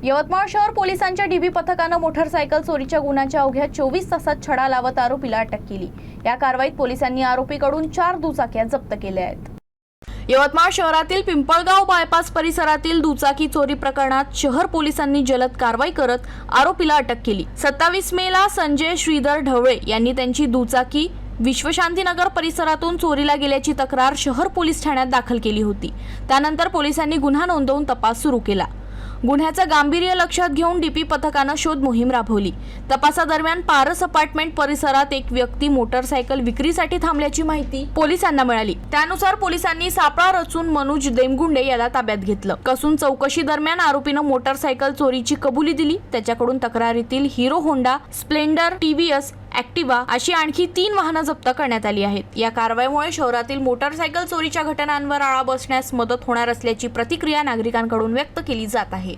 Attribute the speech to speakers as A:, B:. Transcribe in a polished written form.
A: यवतमाळ शहर पोलिसांच्या डीबी पथकानं मोटारसायकल चोरीच्या गुन्ह्याच्या अवघ्या 24 तासात छडा लावत आरोपीला अटक केली। या कारवाईत पोलिसांनी आरोपीकडून 4 दुचाक्या जप्त केल्या आहेत। यवतमाळ शहरातील पिंपळगाव बायपास परिसरातील दुचाकी चोरी प्रकरणात शहर पोलिसांनी जलद कारवाई करत आरोपीला अटक केली। 27 मेला संजय श्रीधर ढवळे यांनी त्यांची दुचाकी विश्वशांतीनगर परिसरातून चोरीला गेल्याची तक्रार शहर पोलीस ठाण्यात दाखल केली होती। त्यानंतर पोलिसांनी गुन्हा नोंदवून तपास सुरू केला। गुन्ह्याचं गांभीर्य लक्षात घेऊन डीपी पथकानं शोध मोहीम राबवली। तपासादरम्यान पारस अपार्टमेंट परिसरात एक व्यक्ती मोटारसायकल विक्रीसाठी थांबल्याची माहिती पोलिसांना मिळाली। त्यानुसार पोलिसांनी सापळा रचून मनोज देमगुंडे याला ताब्यात घेतलं। कसून चौकशी दरम्यान आरोपीनं मोटारसायकल चोरीची कबुली दिली। त्याच्याकडून तक्रारीतील Hero Honda, Splendor, TVS, Activa अशी आणखी 3 वाहनं जप्त करण्यात आली आहेत। या कारवाईमुळे शहरातील मोटारसायकल चोरीच्या घटनांवर आळा बसण्यास मदत होणार असल्याची प्रतिक्रिया नागरिकांकडून व्यक्त केली जात आहे।